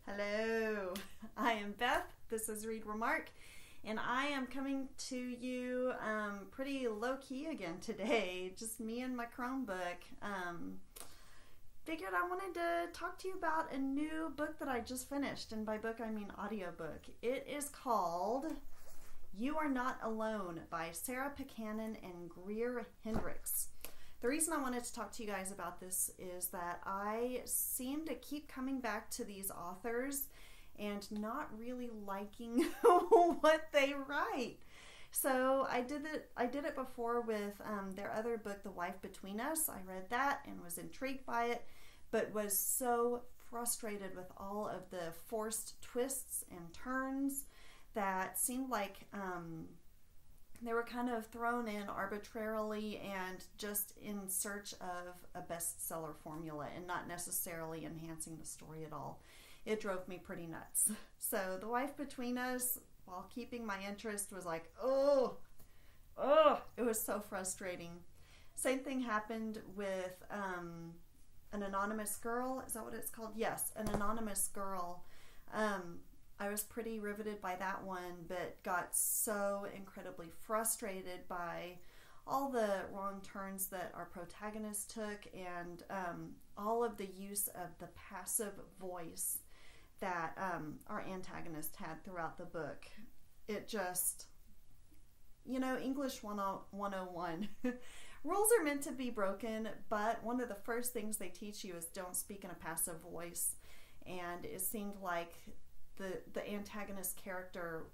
Hello, I am Beth. This is Remark, and I am coming to you pretty low-key again today. Just me and my Chromebook. Figured I wanted to talk to you about a new book that I just finished, and by book I mean audiobook. It is called You Are Not Alone by Pekkanen and Greer Hendricks. The reason I wanted to talk to you guys about this is that I seem to keep coming back to these authors and not really liking what they write. So I did it before with their other book, The Wife Between Us. I read that and was intrigued by it, but was so frustrated with all of the forced twists and turns that seemed like they were kind of thrown in arbitrarily and just in search of a bestseller formula and not necessarily enhancing the story at all. It drove me pretty nuts. So The Wife Between Us, while keeping my interest, was like, oh, it was so frustrating. Same thing happened with An Anonymous Girl. Is that what it's called? Yes, An Anonymous Girl. I was pretty riveted by that one, but got so incredibly frustrated by all the wrong turns that our protagonist took and all of the use of the passive voice that our antagonist had throughout the book. It just, English 101. Rules are meant to be broken, but one of the first things they teach you is don't speak in a passive voice. And it seemed like the antagonist character,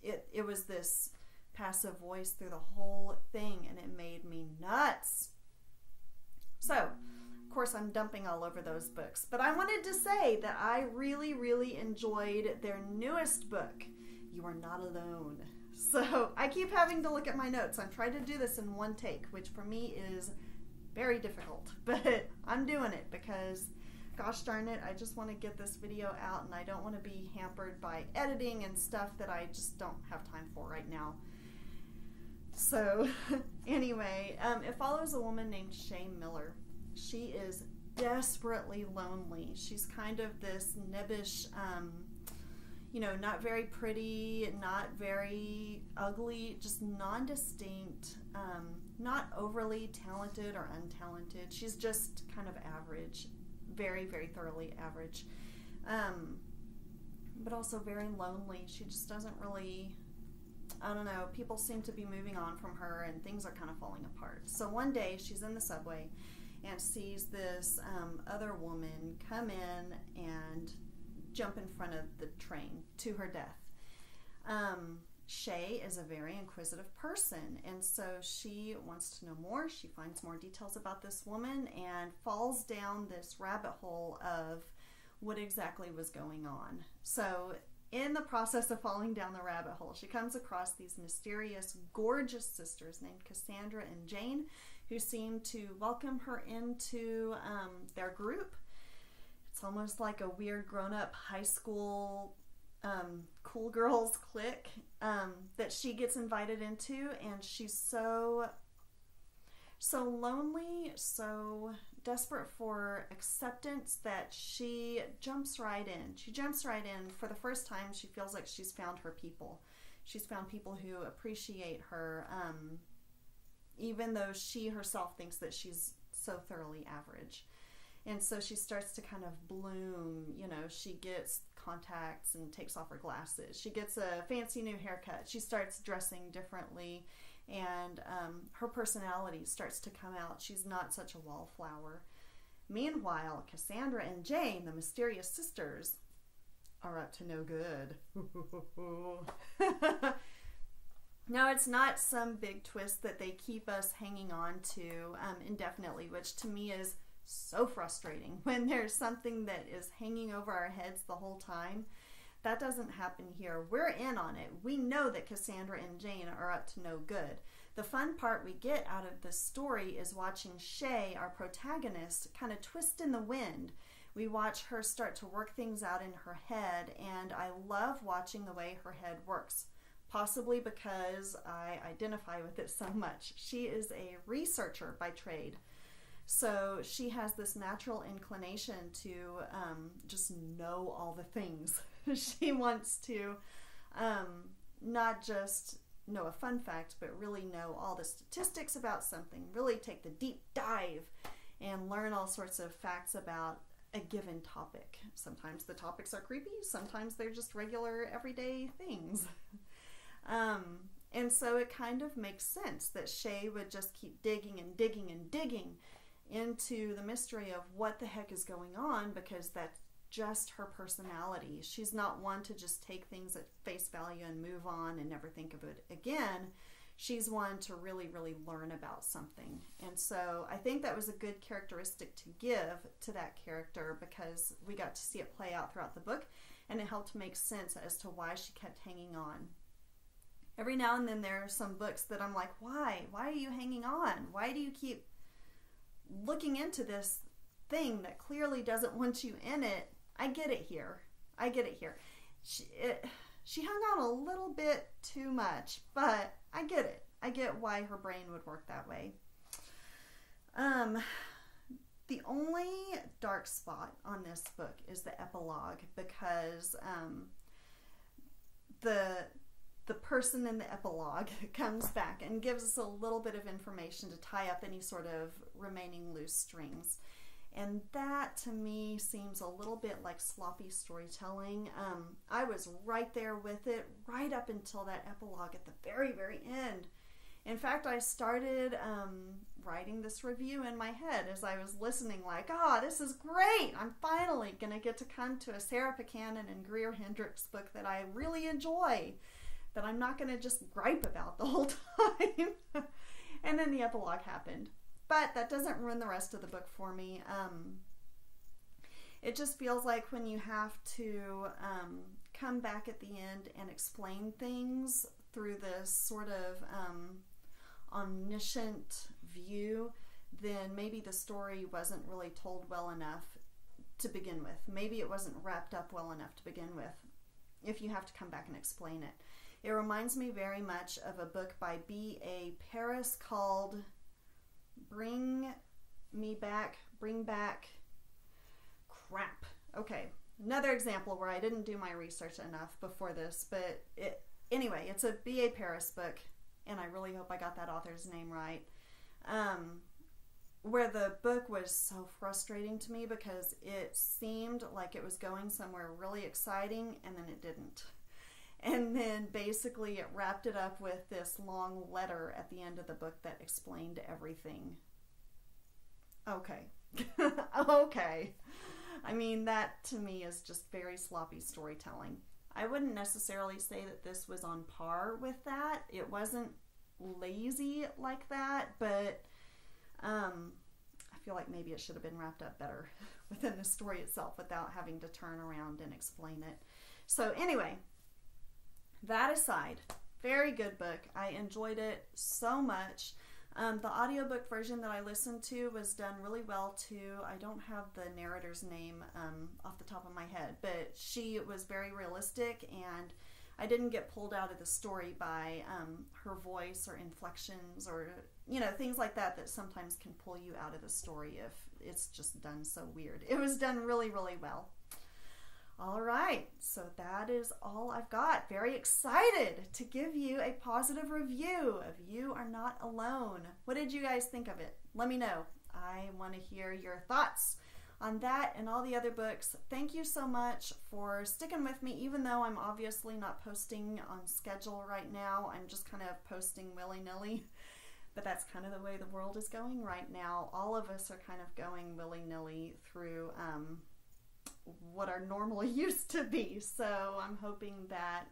it was this passive voice through the whole thing, and it made me nuts. So, of course, I'm dumping all over those books, but I wanted to say that I really, really enjoyed their newest book, You Are Not Alone. So, I keep having to look at my notes. I'm trying to do this in one take, which for me is very difficult, but I'm doing it because gosh darn it, I just want to get this video out and I don't want to be hampered by editing and stuff that I just don't have time for right now. So anyway, it follows a woman named Shay Miller. She is desperately lonely. She's kind of this nebbish, not very pretty, not very ugly, just non-distinct, not overly talented or untalented. She's just kind of average. Very, very thoroughly average, but also very lonely. She just doesn't really, I don't know, people seem to be moving on from her and things are kind of falling apart. So one day she's in the subway and sees this other woman come in and jump in front of the train to her death. Shay is a very inquisitive person, and so she wants to know more. She finds more details about this woman and falls down this rabbit hole of what exactly was going on. So in the process of falling down the rabbit hole, she comes across these mysterious, gorgeous sisters named Cassandra and Jane, who seem to welcome her into their group. It's almost like a weird grown-up high school cool girls clique that she gets invited into, and she's so lonely, so desperate for acceptance that she jumps right in. She jumps right in. For the first time, she feels like she's found her people. She's found people who appreciate her, even though she herself thinks that she's so thoroughly average. And so she starts to kind of bloom. She gets contacts and takes off her glasses. She gets a fancy new haircut. She starts dressing differently, and her personality starts to come out. She's not such a wallflower. Meanwhile, Cassandra and Jane, the mysterious sisters, are up to no good. No, it's not some big twist that they keep us hanging on to indefinitely, which to me is so frustrating when there's something that is hanging over our heads the whole time. That doesn't happen here. We're in on it. We know that Cassandra and Jane are up to no good. The fun part we get out of this story is watching Shay, our protagonist, kind of twist in the wind. We watch her start to work things out in her head, and I love watching the way her head works, possibly because I identify with it so much. She is a researcher by trade. So she has this natural inclination to just know all the things. She wants to not just know a fun fact, but really know all the statistics about something, really take the deep dive and learn all sorts of facts about a given topic. Sometimes the topics are creepy, sometimes they're just regular everyday things. And so it kind of makes sense that Shay would just keep digging and digging and digging into the mystery of what the heck is going on, because that's just her personality. She's not one to just take things at face value and move on and never think of it again. She's one to really, really learn about something. And so I think that was a good characteristic to give to that character, because we got to see it play out throughout the book, and it helped make sense as to why she kept hanging on. Every now and then there are some books that I'm like, why? Why are you hanging on? Why do you keep looking into this thing that clearly doesn't want you in it? I get it here. I get it here. She hung on a little bit too much, but I get it. I get why her brain would work that way. The only dark spot on this book is the epilogue, because the person in the epilogue comes back and gives us a little bit of information to tie up any sort of remaining loose strings. And that, to me, seems a little bit like sloppy storytelling. I was right there with it, right up until that epilogue at the very, very end. In fact, I started writing this review in my head as I was listening, like, this is great! I'm finally going to get to come to a Sarah Pekkanen and Greer Hendricks book that I really enjoy, that I'm not going to just gripe about the whole time. And then the epilogue happened. But that doesn't ruin the rest of the book for me. It just feels like when you have to come back at the end and explain things through this sort of omniscient view, then maybe the story wasn't really told well enough to begin with. Maybe it wasn't wrapped up well enough to begin with, if you have to come back and explain it. It reminds me very much of a book by B.A. Paris called Bring Back Crap. Okay, another example where I didn't do my research enough before this, but anyway, it's a B.A. Paris book, and I really hope I got that author's name right, where the book was so frustrating to me because it seemed like it was going somewhere really exciting, and then it didn't. And then basically it wrapped it up with this long letter at the end of the book that explained everything. Okay. Okay. I mean, that to me is just very sloppy storytelling. I wouldn't necessarily say that this was on par with that. It wasn't lazy like that, but I feel like maybe it should have been wrapped up better within the story itself without having to turn around and explain it. So anyway, that aside, very good book. I enjoyed it so much. The audiobook version that I listened to was done really well too. I don't have the narrator's name off the top of my head, but she was very realistic, and I didn't get pulled out of the story by her voice or inflections or, things like that sometimes can pull you out of the story if it's just done so weird. It was done really, really well. All right, so that is all I've got. Very excited to give you a positive review of You Are Not Alone. What did you guys think of it? Let me know. I want to hear your thoughts on that and all the other books. Thank you so much for sticking with me, even though I'm obviously not posting on schedule right now. I'm just kind of posting willy-nilly, but that's kind of the way the world is going right now. All of us are kind of going willy-nilly through what our normal used to be. So I'm hoping that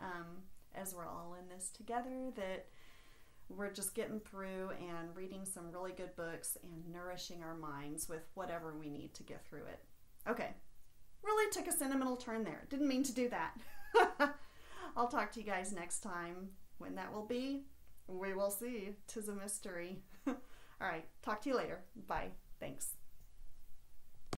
as we're all in this together, that we're just getting through and reading some really good books and nourishing our minds with whatever we need to get through it. Okay, really took a sentimental turn there. Didn't mean to do that. I'll talk to you guys next time. When that will be, we will see. 'Tis a mystery. All right, talk to you later. Bye. Thanks.